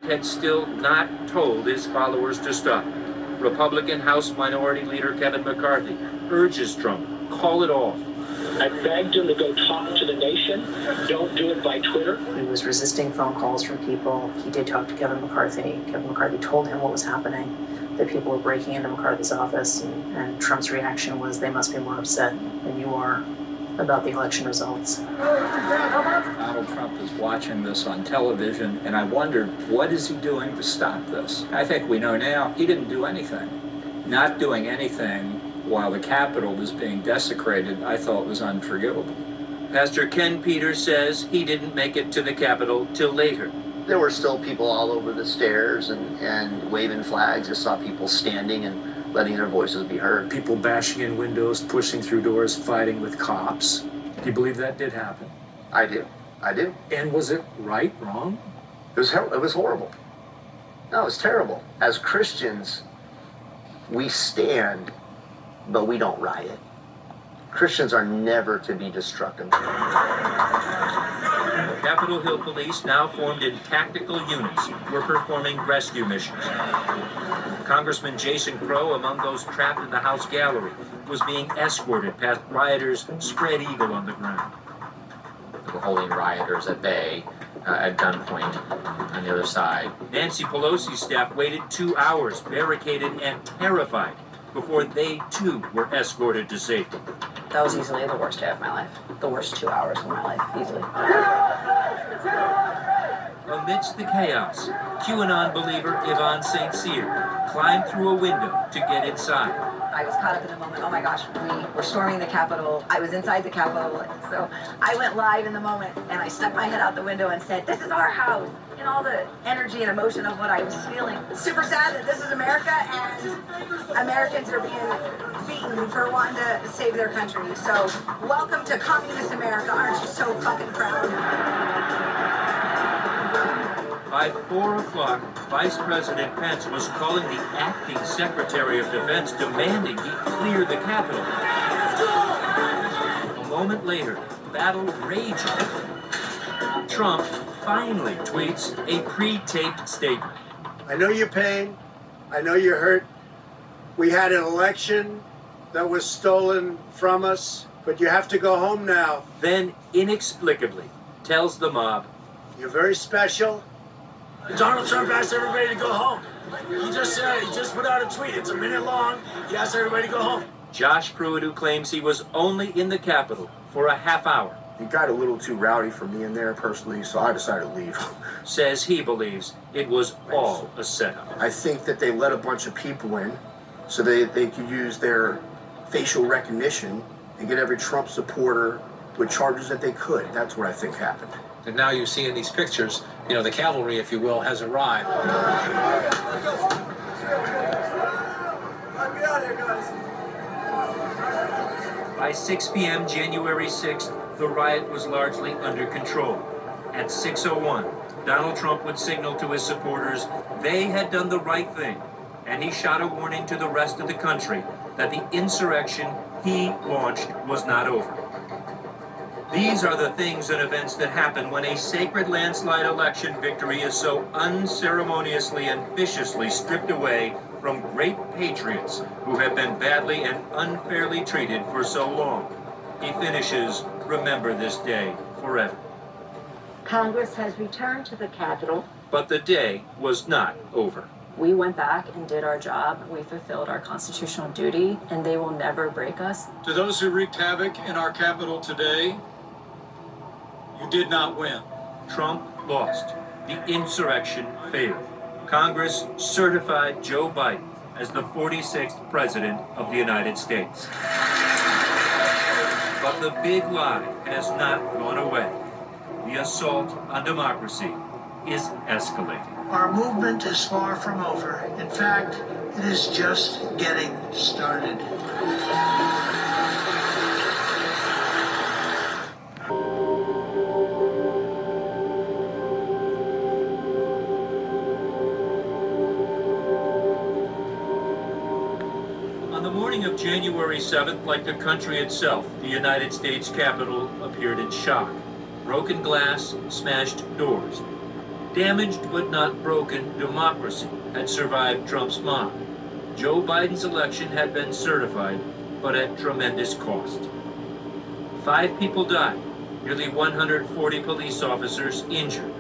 had still not told his followers to stop. Republican House Minority Leader Kevin McCarthy urges Trump, call it off. I begged him to go talk to the nation. Don't do it by Twitter. He was resisting phone calls from people. He did talk to Kevin McCarthy. Kevin McCarthy told him what was happening, that people were breaking into McCarthy's office, and Trump's reaction was, they must be more upset than you are about the election results. Donald Trump is watching this on television, and I wondered, what is he doing to stop this? I think we know now he didn't do anything. Not doing anything while the Capitol was being desecrated, I thought was unforgivable. Pastor Ken Peters says he didn't make it to the Capitol till later. There were still people all over the stairs and waving flags. I saw people standing and letting their voices be heard. People bashing in windows, pushing through doors, fighting with cops. Do you believe that did happen? I do. And was it right, wrong? It was horrible. No, it was terrible. As Christians, we stand, but we don't riot. Christians are never to be destructive. Capitol Hill police, now formed in tactical units, were performing rescue missions. Congressman Jason Crow, among those trapped in the House gallery, was being escorted past rioters spread eagle on the ground. They were holding rioters at bay at gunpoint on the other side. Nancy Pelosi's staff waited 2 hours, barricaded and terrified, before they too were escorted to safety. That was easily the worst day of my life. The worst 2 hours of my life, easily. Amidst the chaos, QAnon believer Yvonne St. Cyr climbed through a window to get inside. I was caught up in the moment. Oh my gosh, we were storming the Capitol. I was inside the Capitol, and so I went live in the moment, and I stuck my head out the window and said, "This is our house." And all the energy and emotion of what I was feeling. Super sad that this is America, and Americans are being beaten for wanting to save their country. So welcome to communist America. Aren't you so fucking proud? By 4 o'clock, Vice President Pence was calling the acting Secretary of Defense, demanding he clear the Capitol. A moment later, battle raging. Trump finally tweets a pre-taped statement. I know your pain. I know you're hurt. We had an election that was stolen from us, but you have to go home now. Then, inexplicably, tells the mob, you're very special. Donald Trump asked everybody to go home. He just put out a tweet. It's a minute long. He asked everybody to go home. Josh Pruitt, who claims he was only in the Capitol for a half hour, it got a little too rowdy for me in there personally, so I decided to leave. Says he believes it was all a setup. I think that they let a bunch of people in so they could use their facial recognition and get every Trump supporter with charges that they could. That's what I think happened. And now you see in these pictures, you know, the cavalry, if you will, has arrived. By 6 p.m. January 6th, the riot was largely under control. At 6:01, Donald Trump would signal to his supporters they had done the right thing, and he shot a warning to the rest of the country that the insurrection he launched was not over. These are the things and events that happen when a sacred landslide election victory is so unceremoniously and viciously stripped away from great patriots who have been badly and unfairly treated for so long. He finishes, remember this day forever. Congress has returned to the Capitol. But the day was not over. We went back and did our job. We fulfilled our constitutional duty, and they will never break us. To those who wreaked havoc in our Capitol today, you did not win. Trump lost. The insurrection failed. Congress certified Joe Biden as the 46th President of the United States. But the big lie has not gone away. The assault on democracy is escalating. Our movement is far from over. In fact, it is just getting started. On the morning of January 7th, like the country itself, the United States Capitol appeared in shock. Broken glass, smashed doors. Damaged but not broken democracy had survived Trump's mob. Joe Biden's election had been certified, but at tremendous cost. 5 people died, nearly 140 police officers injured.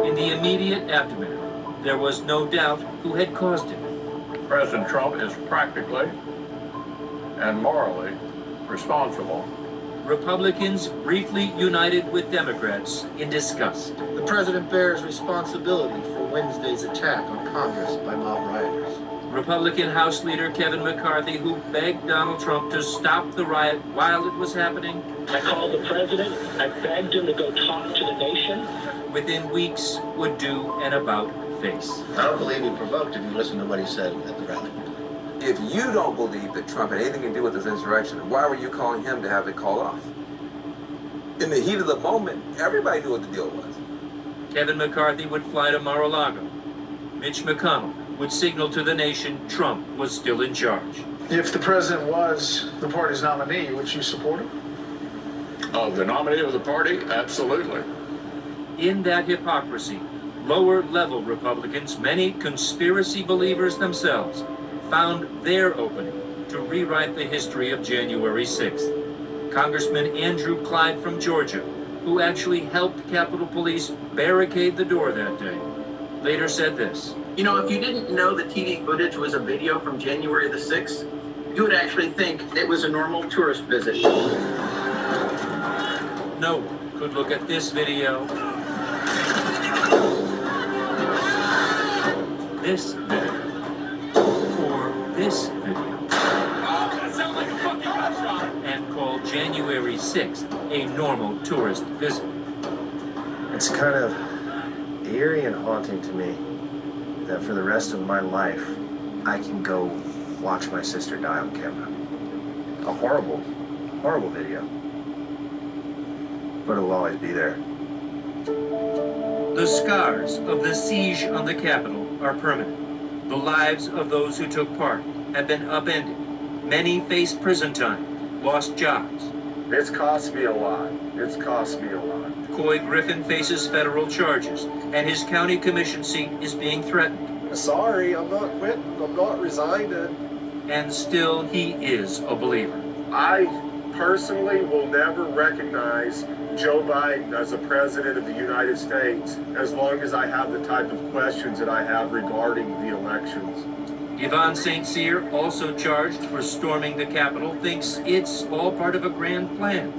In the immediate aftermath, there was no doubt who had caused it. President Trump is practically and morally responsible. Republicans briefly united with Democrats in disgust. The president bears responsibility for Wednesday's attack on Congress by mob rioters. Republican House Leader Kevin McCarthy, who begged Donald Trump to stop the riot while it was happening. I called the president. I begged him to go talk to the nation. Within weeks, would do an about-face. I don't believe he provoked if you listen to what he said at the rally. If you don't believe that Trump had anything to do with this insurrection, why were you calling him to have it called off? In the heat of the moment, everybody knew what the deal was. Kevin McCarthy would fly to Mar-a-Lago. Mitch McConnell would signal to the nation Trump was still in charge. If the president was the party's nominee, would you support him? The nominee of the party? Absolutely. In that hypocrisy, lower-level Republicans, many conspiracy believers themselves, found their opening to rewrite the history of January 6th. Congressman Andrew Clyde from Georgia, who actually helped Capitol Police barricade the door that day, later said this. You know, if you didn't know the TV footage was a video from January the 6th, you would actually think it was a normal tourist visit. No one could look at this video, this video, or this video, and call January 6th a normal tourist visit. It's kind of eerie and haunting to me that for the rest of my life, I can go watch my sister die on camera. A horrible, horrible video. But it'll always be there. The scars of the siege on the Capitol are permanent. The lives of those who took part have been upended. Many faced prison time, lost jobs. It's cost me a lot. It's cost me a lot. COUY GRIFFIN faces federal charges, and his county commission seat is being threatened. Sorry, I'm not quitting. I'm not resigning. And still, he is a believer. I personally will never recognize Joe Biden as a president of the United States as long as I have the type of questions that I have regarding the elections. Yvonne St. Cyr, also charged for storming the Capitol, thinks it's all part of a grand plan.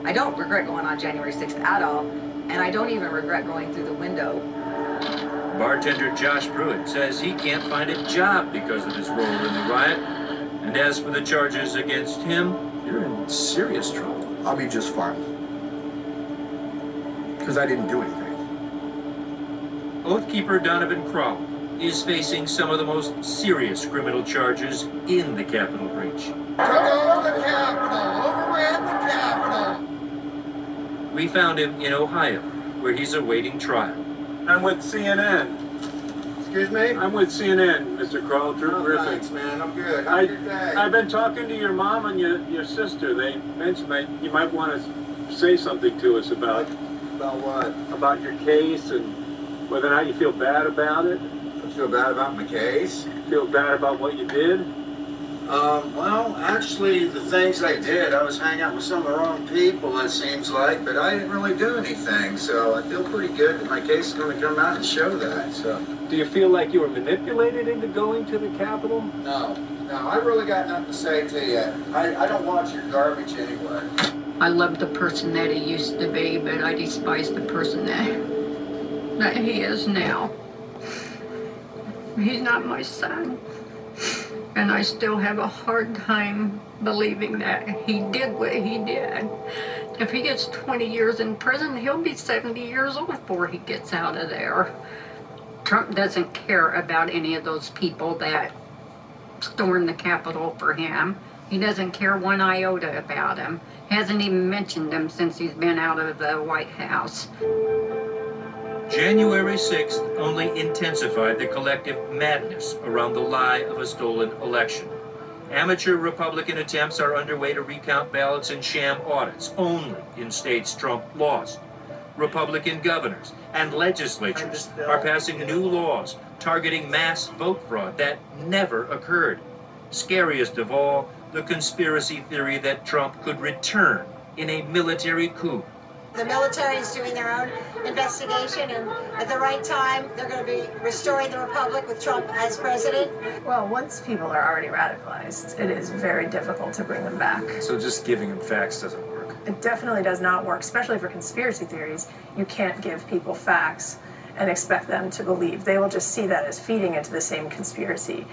I don't regret going on January 6th at all, and I don't even regret going through the window. Bartender Josh Pruitt says he can't find a job because of his role in the riot. And as for the charges against him, you're in serious trouble. I'll be just fine. Because I didn't do anything. Oathkeeper Donovan Crowell is facing some of the most serious criminal charges in the Capitol breach. Took over the Capitol, overran the Capitol. We found him in Ohio, where he's awaiting trial. I'm with CNN. Excuse me? I'm with CNN, Mr. Crowell, Drew Griffin. Thanks, man. I'm good. How's your day? I've been talking to your mom and your sister. They mentioned that you might want to say something to us about... About what? About your case and whether or not you feel bad about it. I feel bad about my case? Feel bad about what you did? Well, actually, the things I did, I was hanging out with some of the wrong people, it seems like, but I didn't really do anything, so I feel pretty good that my case is going to come out and show that, so. Do you feel like you were manipulated into going to the Capitol? No, I really got nothing to say to you. I don't watch your garbage anyway. I love the person that he used to be, but I despise the person that he is now. He's not my son. And I still have a hard time believing that he did what he did. If he gets 20 years in prison, he'll be 70 years old before he gets out of there. Trump doesn't care about any of those people that stormed the Capitol for him. He doesn't care one iota about him. Hasn't even mentioned them since he's been out of the White House. January 6th only intensified the collective madness around the lie of a stolen election. Amateur Republican attempts are underway to recount ballots and sham audits only in states Trump lost. Republican governors and legislatures are passing new laws targeting mass vote fraud that never occurred. Scariest of all, the conspiracy theory that Trump could return in a military coup. The military is doing their own investigation, and at the right time, they're going to be restoring the republic with Trump as president. Well, once people are already radicalized, it is very difficult to bring them back. So just giving them facts doesn't work. It definitely does not work, especially for conspiracy theories. You can't give people facts and expect them to believe. They will just see that as feeding into the same conspiracy.